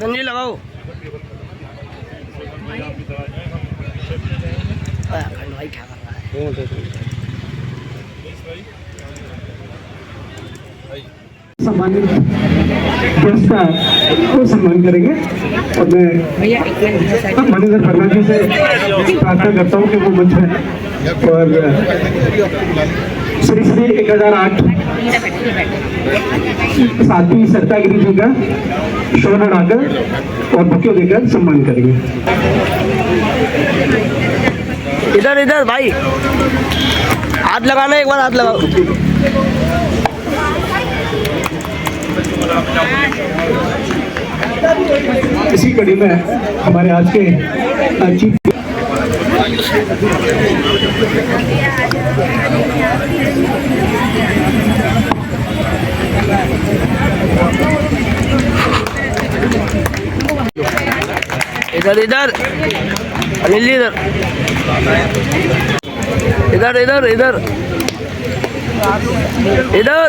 चेतन जी लगाओ। भाई क्या कर रहा है? सम्मानित गेस्ट का तो सम्मान करेंगे और मैं मनिंदर फर्नांडिस से प्रार्थना करता हूँ कि वो मंच में और श्री श्री 1008 साध्वी सत्तागिरी जी का शो बढ़ाकर और बुके देकर सम्मान करेंगे। इधर इधर भाई हाथ लगाना, एक बार हाथ लगाओ। इसी कड़ी में हमारे आज के चीफ इधर इधर अनिल जी इधर इधर इधर इधर इधर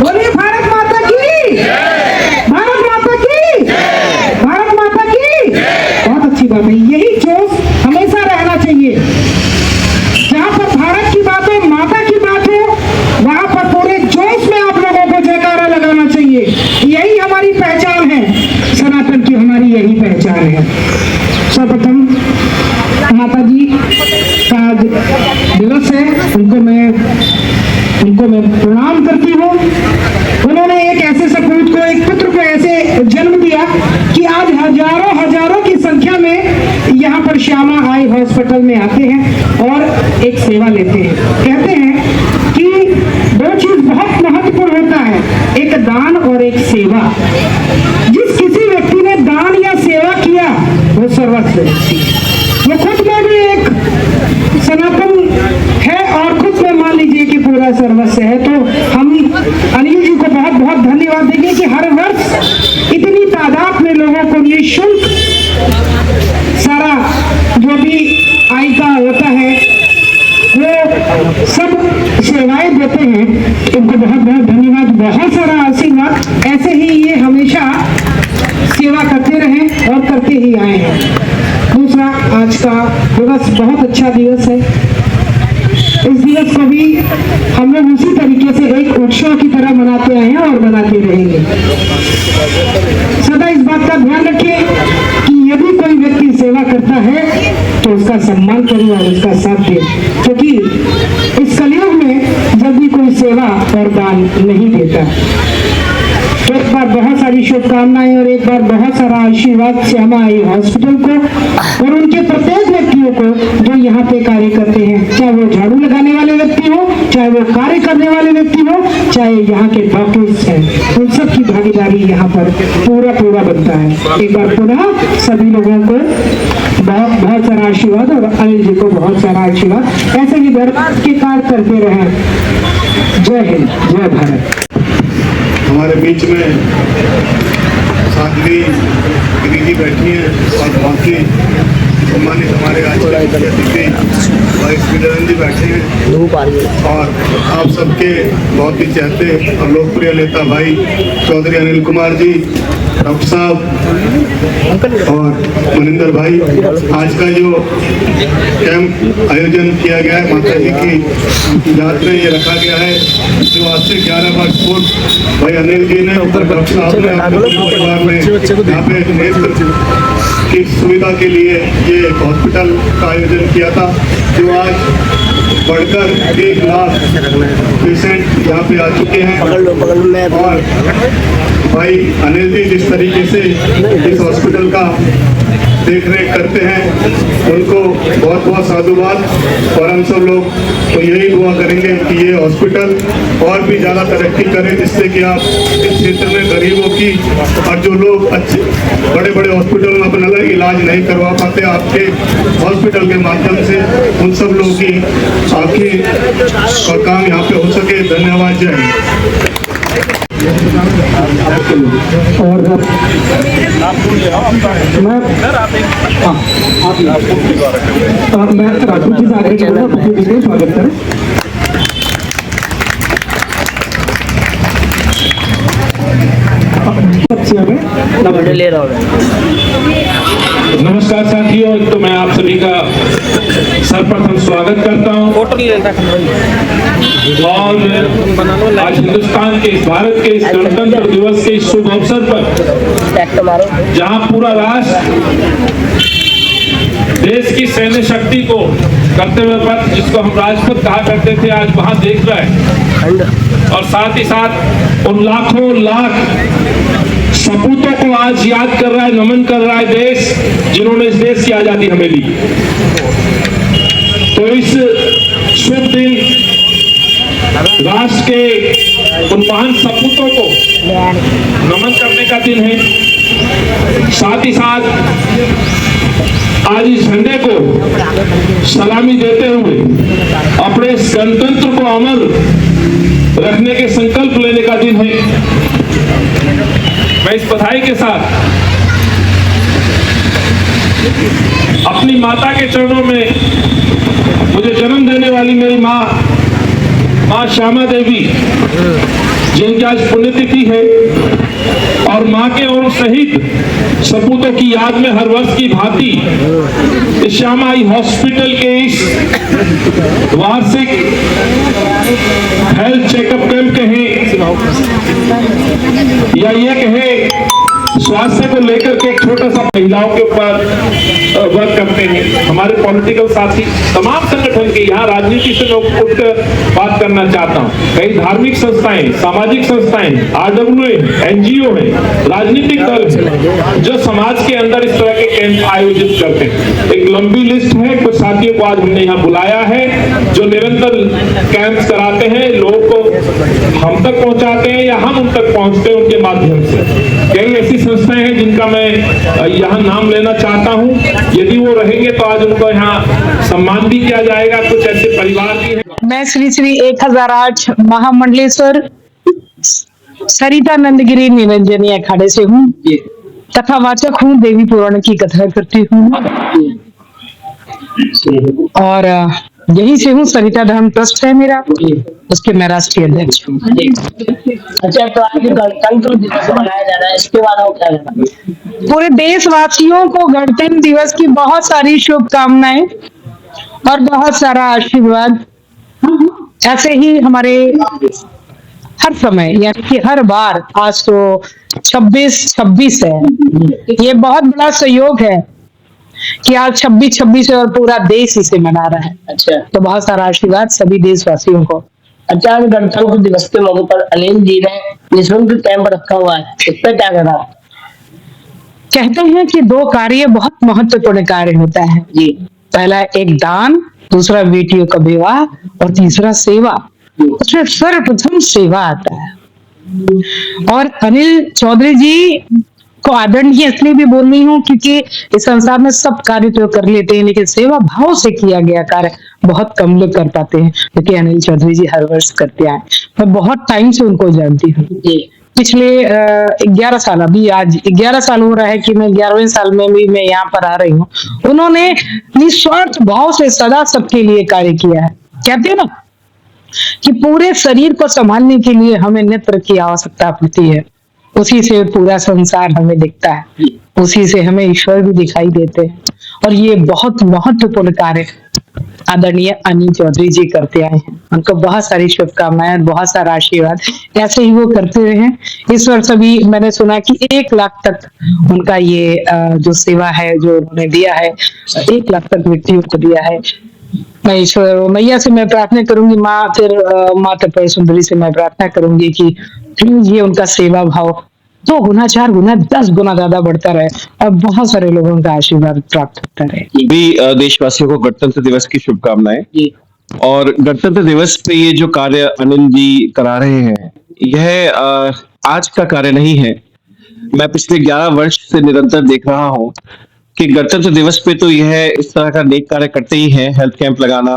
बोलिए भारत माता की, भारत माता की, भारत माता की। बहुत अच्छी बात है, यही जोश हमेशा रहना चाहिए। जहाँ पर भारत की बात हो, माता की बात हो, वहाँ पर पूरे जोश में आप लोगों को जयकारा लगाना चाहिए। यही हमारी पहचान है, सनातन की हमारी यही पहचान है। सर्वप्रथम माता जी का आज दिवस है, उनको मैं प्रणाम करती हूँ। उन्होंने एक ऐसे सपूत को, एक पुत्र को ऐसे जन्म दिया कि आज हजारों की संख्या में यहाँ पर श्यामा आई हॉस्पिटल में आते हैं और एक सेवा लेते हैं। कहते हैं कि दो चीज बहुत महत्वपूर्ण होता है, एक दान और एक सेवा। जिस किसी व्यक्ति ने दान या सेवा किया वो सर्वस्व व्यक्ति, वो खुद में भी एक सनातन है और खुद में मान लीजिए कि पूरा सर्वस्व है। तो हम अनिल जी को बहुत बहुत धन्यवाद देंगे कि हर वर्ष इतनी तादाद में लोगों को निःशुल्क सारा जो भी आय का होता है वो सब सेवाएं देते हैं। उनको बहुत बहुत धन्यवाद, बहुत सारा आशीर्वाद। ऐसे ही ये हमेशा सेवा करते रहें और करते ही आए हैं। दूसरा, आज का दिवस बहुत अच्छा दिवस है। इस दिवस को भी हम लोग उसी तरीके से एक उत्सव की तरह मनाते आए हैं और मनाते रहेंगे। सदा इस बात का ध्यान रखें कि यदि कोई व्यक्ति सेवा करता है तो उसका सम्मान करें और उसका साथ दें, क्योंकि इस कलयुग में जल्दी कोई सेवा और दान नहीं देता। एक बार बहुत सारी शुभकामनाएं और एक बार बहुत सारा आशीर्वाद श्यामा आई हॉस्पिटल को और उनके प्रत्येक व्यक्तियों को जो यहाँ पे कार्य करते हैं, चाहे वो झाड़ू लगाने वाले व्यक्ति हो, चाहे वो कार्य करने वाले व्यक्ति हो, चाहे यहाँ के डॉक्टर्स हैं, उन सब की भागीदारी यहाँ पर पूरा बनता है। एक बार पुनः सभी लोगों को बहुत बहुत सारा आशीर्वाद और अनिल जी को बहुत सारा आशीर्वाद। ऐसे ही दरबार के कार्य करते रहे। जय हिंद, जय भारत। हमारे बीच में साध्वी गिरी जी बैठी हैं और बाकी सम्मानित हमारे आज के अतिथि भाई श्रीधरन जी बैठे हैं और आप सबके बहुत ही चाहते और लोकप्रिय नेता भाई चौधरी अनिल कुमार जी, डॉक्टर साहब और मनिंदर भाई। आज का जो कैंप आयोजन किया गया है माता जी की याद में ये रखा गया है, जो आज से 11 बार स्पोर्ट भाई अनिल जी ने और डॉक्टर साहब ने परिवार में यहाँ पे नेत्र की सुविधा के लिए ये हॉस्पिटल का आयोजन किया था, जो आज बढ़कर 1 लाख पेशेंट यहाँ पे आ चुके हैं। और भाई अनिल जी जिस तरीके से इस हॉस्पिटल का देख रेख करते हैं उनको बहुत बहुत साधुवाद। और हम सब लोग तो यही दुआ करेंगे कि ये हॉस्पिटल और भी ज़्यादा तरक्की करे, जिससे कि आप इस क्षेत्र में गरीबों की और जो लोग अच्छे बड़े बड़े हॉस्पिटल में अपना इलाज नहीं करवा पाते, आपके हॉस्पिटल के माध्यम से उन सब लोगों की आंखें और काम यहाँ पे हो सके। धन्यवाद। जय हिंद। और मैं राजू जी से आगे चलूंगा, स्वागत करें। सबसे हमें ले रहा हूँ। नमस्कार साथियों, तो मैं आप सभी का सर्वप्रथम स्वागत करता हूं और आज हिंदुस्तान के भारत के इस गणतंत्र दिवस के इस शुभ अवसर पर जहां पूरा राष्ट्र देश की सैन्य शक्ति को कर्तव्य पथ, जिसको हम राजपथ कहा करते थे, आज वहां देख रहे हैं और साथ ही साथ उन लाखों लाख सपूतों को आज याद कर रहा है, नमन कर रहा है देश, जिन्होंने इस देश की आजादी हमें दी। तो इस शुभ दिन राष्ट्र के उन महान सपूतों को नमन करने का दिन है। साथ ही साथ आज इस झंडे को सलामी देते हुए अपने इस गणतंत्र को अमर रखने के संकल्प लेने का दिन है। मैं इस बधाई के साथ अपनी माता के चरणों में, मुझे जन्म देने वाली मेरी माँ श्यामा देवी, जिनकी आज पुण्यतिथि है, और माँ के और शहीद सपूतों की याद में हर वर्ष की भांति श्यामा आई हॉस्पिटल के इस वार्षिक हेल्थ चेकअप कैंप कहें या ये कहें स्वास्थ्य को लेकर के एक छोटा सा महिलाओं के ऊपर वर्क करते हैं हमारे पॉलिटिकल साथी, तमाम संगठन के। यहाँ राजनीति से मैं उठकर बात करना चाहता हूँ। कई धार्मिक संस्थाएं, सामाजिक संस्थाएं, RWA, NGO हैं, राजनीतिक दल हैं, जो समाज के अंदर इस तरह के कैंप आयोजित करते हैं। एक लंबी लिस्ट है, कुछ साथियों को आज हमने यहाँ बुलाया है जो निरंतर कैंप कराते हैं, लोगों को हम तक पहुँचाते हैं या हम उन तक पहुँचते हैं उनके माध्यम से। कई ऐसी संस्थाएं हैं जिनका मैं यहाँ नाम लेना चाहता हूँ, यदि वो रहेंगे तो आज उनको यहाँ सम्मान भी किया जाएगा। कुछ ऐसे परिवार भी हैं। मैं श्री श्री 1008 महामंडलेश्वर सरिता नंदगिरी निरंजनी अखाड़े से हूँ, कथावाचक हूँ, देवी पुराण की कथा करती हूँ और यहीं से हूँ। सरिता धर्म ट्रस्ट है मेरा, उसके मैं राष्ट्रीय अध्यक्ष हूँ। अच्छा, तो आज गणतंत्र दिवस मनाया जा रहा है, इसके बारे में क्या कहना? पूरे देशवासियों को गणतंत्र दिवस की बहुत सारी शुभकामनाएं और बहुत सारा आशीर्वाद। ऐसे ही हमारे हर समय, यानी कि हर बार, आज तो 26/26 है, ये बहुत बड़ा सहयोग है कि आज 26/26 है और पूरा देश इसे मना रहा है। अच्छा, तो बहुत सारा आशीर्वाद सभी देशवासियों को। अच्छा, गणतंत्र दिवस के मौके पर अनिल जी ने निःशुल्क कैंप रखा हुआ है, इस पर क्या कहना? कहते हैं कि दो कार्य बहुत महत्वपूर्ण कार्य होता है जी। पहला एक दान, दूसरा बेटियों का विवाह और तीसरा सेवा। उसमें सर्वप्रथम सेवा आता है। और अनिल चौधरी जी को आदरणीय इसलिए भी बोल रही हूँ क्योंकि इस संसार में सब कार्य तो कर लेते हैं, लेकिन सेवा भाव से किया गया कार्य बहुत कम लोग कर पाते हैं, क्योंकि अनिल चौधरी जी हर वर्ष करते आए। मैं बहुत टाइम से उनको जानती हूँ, पिछले 11 साल, अभी आज 11 साल हो रहा है कि मैं 11वें साल में भी मैं यहाँ पर आ रही हूँ। उन्होंने निस्वार्थ भाव से सदा सबके लिए कार्य किया है। कहते हैं ना कि पूरे शरीर को संभालने के लिए हमें नेत्र की आवश्यकता पड़ती है, उसी से पूरा संसार हमें दिखता है, उसी से हमें ईश्वर भी दिखाई देते हैं। और ये बहुत महत्वपूर्ण कार्य आदरणीय अनिल चौधरी जी करते आए हैं। उनको बहुत सारी शुभकामनाएं, बहुत सारा आशीर्वाद, ऐसे ही वो करते रहे। इस वर्ष अभी मैंने सुना कि 1 लाख तक उनका ये जो सेवा है जो उन्होंने दिया है, 1 लाख तक व्यक्तियों को दिया है। मैं ईश्वर मैया से मैं प्रार्थना करूंगी, माँ फिर माँ त्रिपुरा सुंदरी से मैं प्रार्थना करूंगी कि प्लीज ये उनका सेवा भाव 2 गुना 4 गुना 10 गुना ज्यादा बढ़ता रहे और बहुत सारे लोगों का आशीर्वाद प्राप्त होता रहे। भी देशवासियों को गणतंत्र दिवस की शुभकामनाएं। और गणतंत्र दिवस पे ये जो कार्य अनिल जी करा रहे हैं, यह आज का कार्य नहीं है। मैं पिछले 11 वर्ष से निरंतर देख रहा हूँ कि गणतंत्र दिवस पे तो यह इस तरह का नेक कार्य करते ही हैं, हेल्थ कैंप लगाना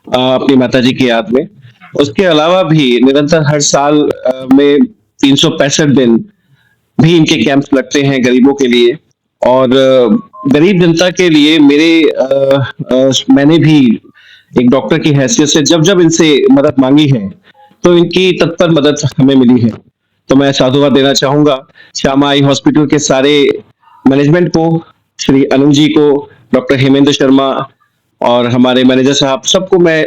अपनी माता जी की याद में। उसके अलावा भी निरंतर हर साल में 365 दिन भी इनके कैंप्स लगते हैं गरीबों के लिए। और गरीब जनता के लिए मैंने भी एक डॉक्टर की हैसियत से जब जब इनसे मदद मांगी है तो इनकी तत्पर मदद हमें मिली है। तो मैं साधुवाद देना चाहूंगा श्यामा आई हॉस्पिटल के सारे मैनेजमेंट को, श्री अनुज जी को, डॉक्टर हेमेंद्र शर्मा और हमारे मैनेजर साहब, सबको मैं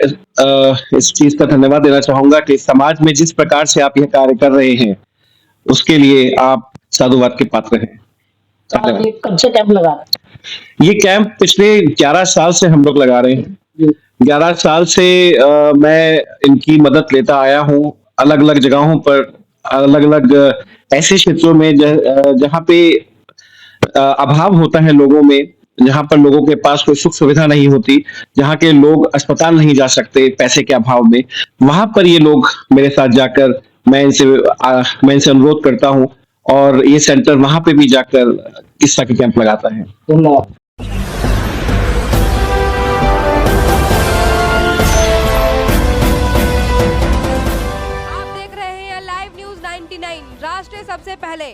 इस चीज का धन्यवाद देना चाहूंगा कि समाज में जिस प्रकार से आप यह कार्य कर रहे हैं उसके लिए आप साधुवाद के पात्र हैं। आप ये कब से कैंप लगा? ये कैंप पिछले 11 साल से हम लोग लगा रहे हैं। 11 साल से मैं इनकी मदद लेता आया हूँ, अलग अलग जगहों पर, अलग अलग ऐसे क्षेत्रों में जहाँ पे अभाव होता है लोगों में, जहाँ पर लोगों के पास कोई सुख सुविधा नहीं होती, जहाँ के लोग अस्पताल नहीं जा सकते पैसे के अभाव में, वहां पर ये लोग मेरे साथ जाकर मैं इनसे अनुरोध करता हूँ और ये सेंटर वहां पे भी जाकर इस तरह के कैंप लगाता है। धन्यवाद। आप देख रहे हैं लाइव न्यूज 99 राष्ट्र सबसे पहले।